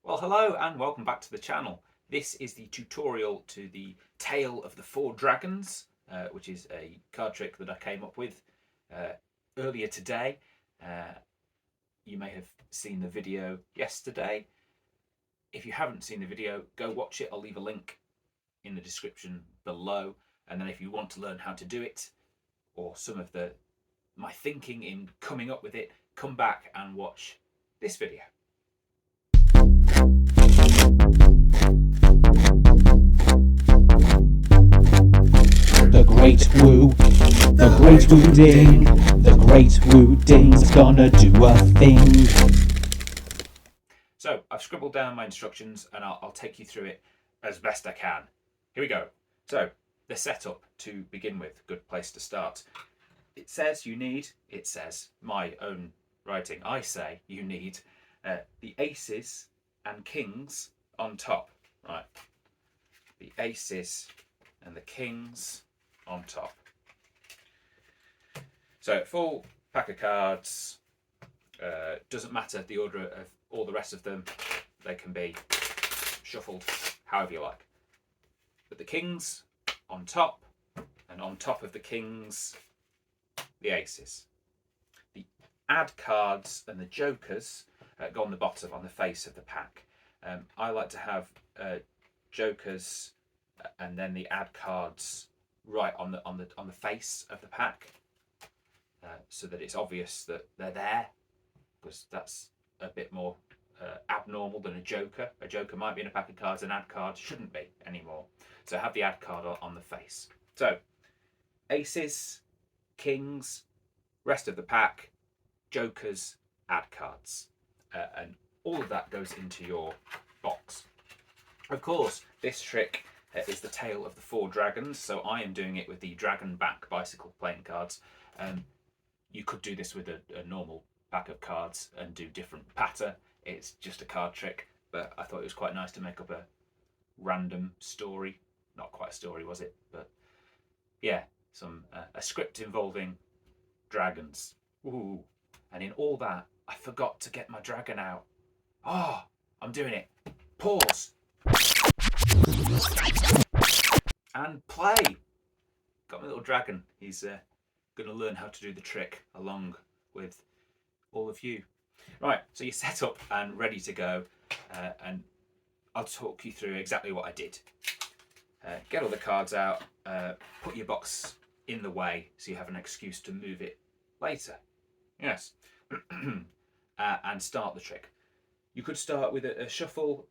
Well, hello and welcome back to the channel. This is the tutorial to the Tale of the Four Dragons, which is a card trick that I came up with uh, earlier today. Uh, you may have seen the video yesterday. If you haven't seen the video, go watch it. I'll leave a link in the description below. And then if you want to learn how to do it, or some of my thinking in coming up with it, come back and watch this video. The Great Woo, the Great Woo Ding, the Great Woo Ding's gonna do a thing. So I've scribbled down my instructions and I'll take you through it as best I can. Here we go. So the setup to begin with, good place to start. It says my own writing, I say you need the aces and kings on top. Right. The aces and the kings on top. So full pack of cards, doesn't matter the order of all the rest of them, they can be shuffled however you like. But the kings on top, and on top of the kings, the aces. The add cards and the jokers go on the bottom, on the face of the pack. I like to have jokers and then the add cards right on the face of the pack, so that it's obvious that they're there, because that's a bit more abnormal than a joker. A joker might be in a pack of cards, an add card shouldn't be anymore. So have the add card on the face. So aces, kings, rest of the pack, jokers, add cards, and all of that goes into your box. Of course, this trick is the Tale of the Four Dragons, so I am doing it with the Dragon Back Bicycle playing cards. You could do this with a normal pack of cards and do different patter. It's just a card trick, but I thought it was quite nice to make up a random story. Not quite a story, was it? But yeah, a script involving dragons. Ooh. And in all that, I forgot to get my dragon out. Oh, I'm doing it. Pause. And play. Got my little dragon. He's going to learn how to do the trick along with all of you. Right, so you're set up and ready to go, and I'll talk you through exactly what I did. Get all the cards out, put your box in the way so you have an excuse to move it later. Yes. And start the trick. You could start with a shuffle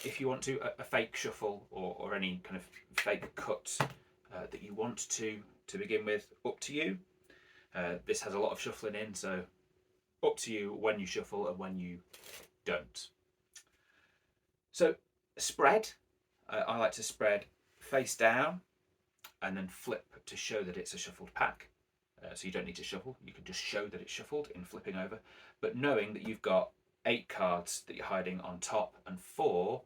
if you want to, a fake shuffle, or any kind of fake cut that you want to begin with, up to you. This has a lot of shuffling in, so up to you when you shuffle and when you don't. So spread, I like to spread face down and then flip to show that it's a shuffled pack. So you don't need to shuffle, you can just show that it's shuffled in flipping over, but knowing that you've got 8 cards that you're hiding on top and 4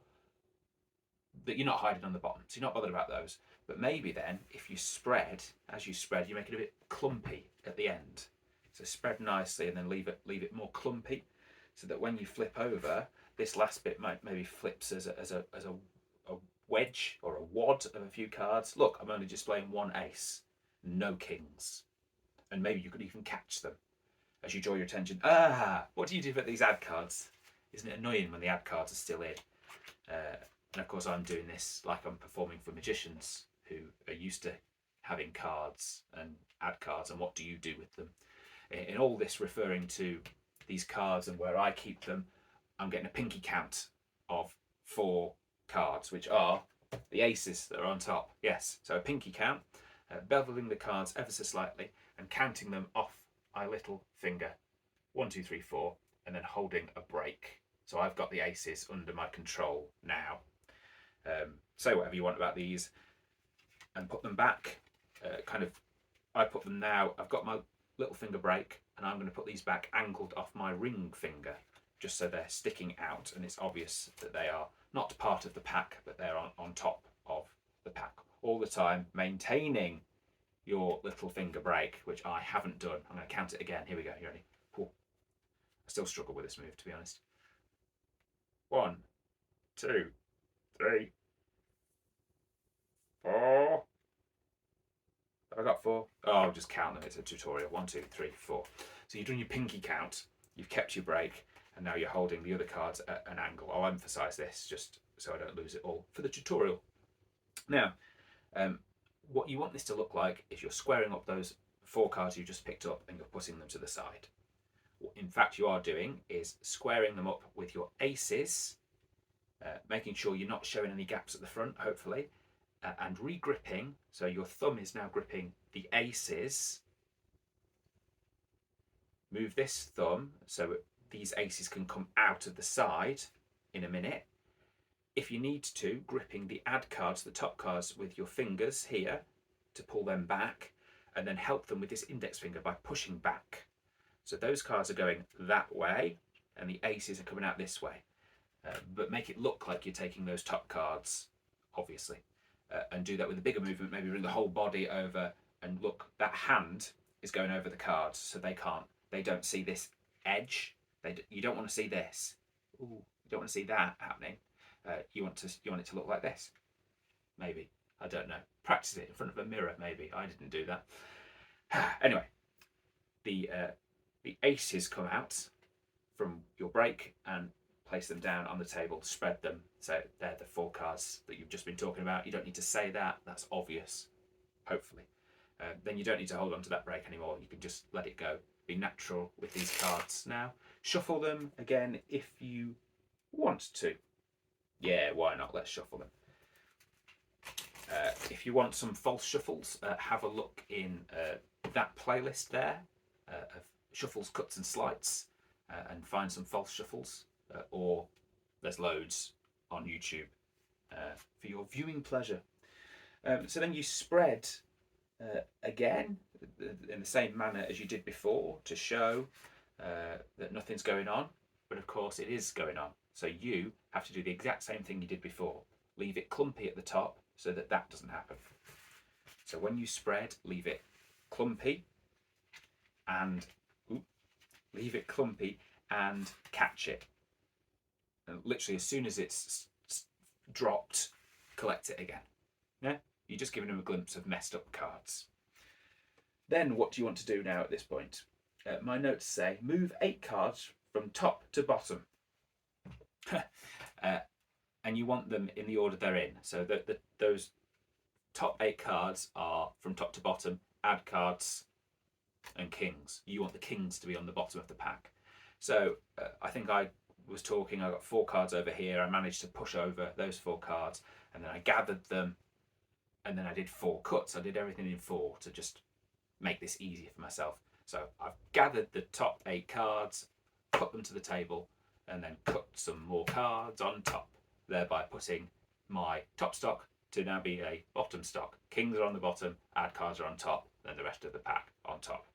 that you're not hiding on the bottom, so you're not bothered about those. But maybe then, if you spread, as you spread, you make it a bit clumpy at the end. So spread nicely and then leave it more clumpy, so that when you flip over, this last bit maybe flips as a wedge or a wad of a few cards. Look, I'm only displaying 1 ace, no kings. And maybe you could even catch them as you draw your attention. What do you do with these ad cards? Isn't it annoying when the ad cards are still in? And of course I'm doing this like I'm performing for magicians who are used to having cards and ad cards, and what do you do with them? In all this referring to these cards and where I keep them, I'm getting a pinky count of 4 cards, which are the aces that are on top. Yes, so a pinky count, beveling the cards ever so slightly and counting them off my little finger. 1, 2, 3, 4, and then holding a break. So I've got the aces under my control now. Say whatever you want about these and put them back. I put them now, I've got my little finger break, and I'm going to put these back angled off my ring finger, just so they're sticking out and it's obvious that they are not part of the pack, but they're on top of the pack. All the time maintaining your little finger break, which I haven't done. I'm going to count it again. Here we go. You ready? I still struggle with this move, to be honest. 1, 2, 3, 4. Have I got 4? Oh, I'll just count them. It's a tutorial. 1, 2, 3, 4. So you've done your pinky count. You've kept your break, and now you're holding the other cards at an angle. I'll emphasise this just so I don't lose it all for the tutorial. Now, what you want this to look like is you're squaring up those 4 cards you just picked up and you're putting them to the side. What in fact you are doing is squaring them up with your aces, making sure you're not showing any gaps at the front, hopefully, and re-gripping. So your thumb is now gripping the aces. Move this thumb so these aces can come out of the side in a minute. If you need to, gripping the add cards, the top cards, with your fingers here to pull them back, and then help them with this index finger by pushing back. So those cards are going that way and the aces are coming out this way. But make it look like you're taking those top cards, obviously. And do that with a bigger movement, maybe bring the whole body over, and look, that hand is going over the cards so they don't see this edge. You don't want to see this. Ooh, you don't want to see that happening. You want it to look like this. Maybe. I don't know. Practice it in front of a mirror, maybe. I didn't do that. Anyway, the aces come out from your break and place them down on the table, spread them. So they're the 4 cards that you've just been talking about. You don't need to say that. That's obvious, hopefully. Then you don't need to hold on to that break anymore. You can just let it go. Be natural with these cards now. Shuffle them again if you want to. Yeah, why not? Let's shuffle them. If you want some false shuffles, have a look in that playlist there of shuffles, cuts and slides, and find some false shuffles, or there's loads on YouTube for your viewing pleasure. So then you spread again in the same manner as you did before to show that nothing's going on, but of course it is going on. So you have to do the exact same thing you did before. Leave it clumpy at the top so that doesn't happen. So when you spread, leave it clumpy and catch it. And literally as soon as it's dropped, collect it again. Yeah? You're just giving them a glimpse of messed up cards. Then what do you want to do now at this point? My notes say move 8 cards from top to bottom. And you want them in the order they're in. So those top 8 cards are from top to bottom, add cards and kings. You want the kings to be on the bottom of the pack. So I think I got 4 cards over here. I managed to push over those 4 cards, and then I gathered them, and then I did 4 cuts. I did everything in 4 to just make this easier for myself. So I've gathered the top 8 cards, put them to the table, and then cut some more cards on top, thereby putting my top stock to now be a bottom stock. Kings are on the bottom, add cards are on top, then the rest of the pack on top.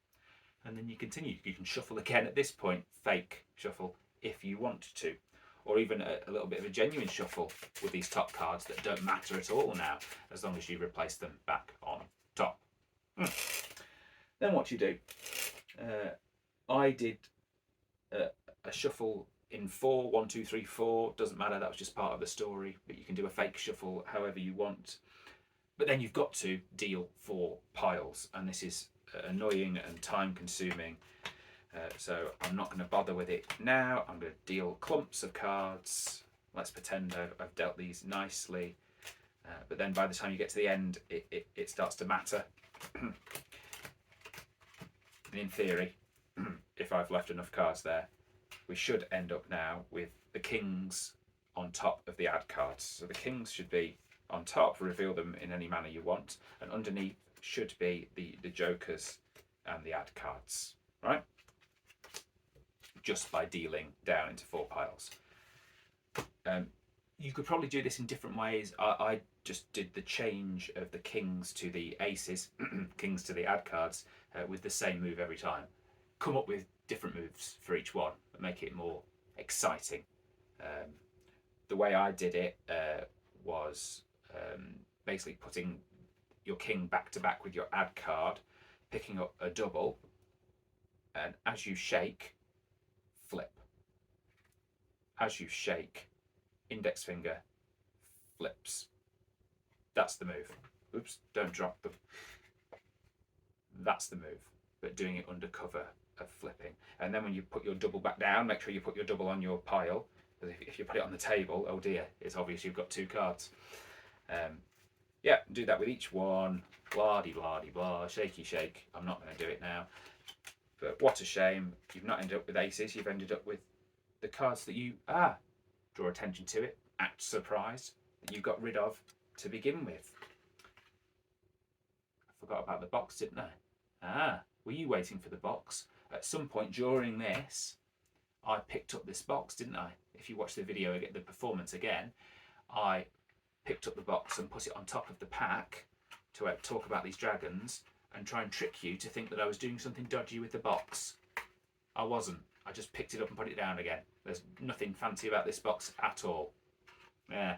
And then you continue. You can shuffle again at this point, fake shuffle if you want to, or even a little bit of a genuine shuffle with these top cards that don't matter at all now, as long as you replace them back on top. Then what you do? I did a shuffle in 4, 1, 2, 3, 4. Doesn't matter. That was just part of the story. But you can do a fake shuffle however you want. But then you've got to deal 4 piles, and this is annoying and time consuming. So I'm not going to bother with it now. I'm going to deal clumps of cards. Let's pretend I've dealt these nicely. But then by the time you get to the end, it starts to matter. And in theory, if I've left enough cards there, we should end up now with the kings on top of the add cards. So the kings should be on top, reveal them in any manner you want, and underneath should be the jokers and the add cards, right? Just by dealing down into 4 piles. You could probably do this in different ways. I just did the change of the kings to the aces, kings to the add cards, with the same move every time. Come up with different moves for each one and make it more exciting. The way I did it was basically putting your king back to back with your add card, picking up a double, and as you shake, flip. As you shake, index finger flips. That's the move. Oops, don't drop them. That's the move, but doing it under cover of flipping. And then when you put your double back down, make sure you put your double on your pile, because if you put it on the table, oh dear, it's obvious you've got 2 cards. Yeah, do that with each one. Blah-de-blah-de-blah, shaky shake. I'm not going to do it now. But what a shame. You've not ended up with aces, you've ended up with the cards that you, draw attention to it, act surprised, that you got rid of to begin with. I forgot about the box, didn't I? Were you waiting for the box? At some point during this, I picked up this box, didn't I? If you watch the video, the performance again, I picked up the box and put it on top of the pack to talk about these dragons and try and trick you to think that I was doing something dodgy with the box. I wasn't. I just picked it up and put it down again. There's nothing fancy about this box at all. Yeah.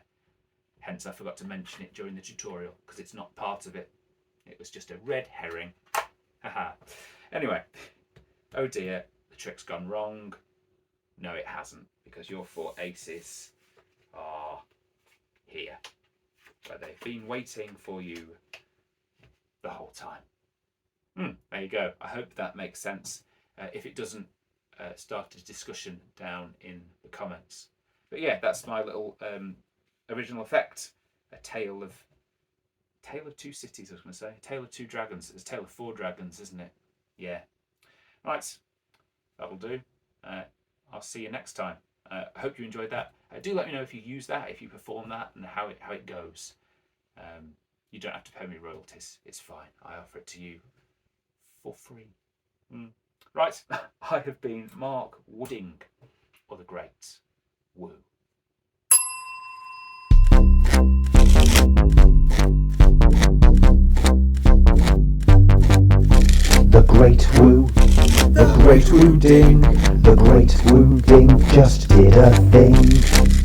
Hence I forgot to mention it during the tutorial, because it's not part of it. It was just a red herring. Haha. Anyway, oh dear, the trick's gone wrong. No, it hasn't, because your 4 aces are here, where they've been waiting for you the whole time. There you go. I hope that makes sense. If it doesn't, start a discussion down in the comments. But yeah, that's my little original effect. A tale of 2 cities, I was going to say. Tale of 2 dragons. It's a tale of 4 dragons, isn't it? Yeah. Right. That'll do. I'll see you next time. I hope you enjoyed that. Do let me know if you use that, if you perform that, and how it goes. You don't have to pay me royalties. It's fine. I offer it to you for free. Right. I have been Mark Wooding, or the Great Woo. The Great Woo, the Great Woo Ding, the Great Woo Ding just did a thing.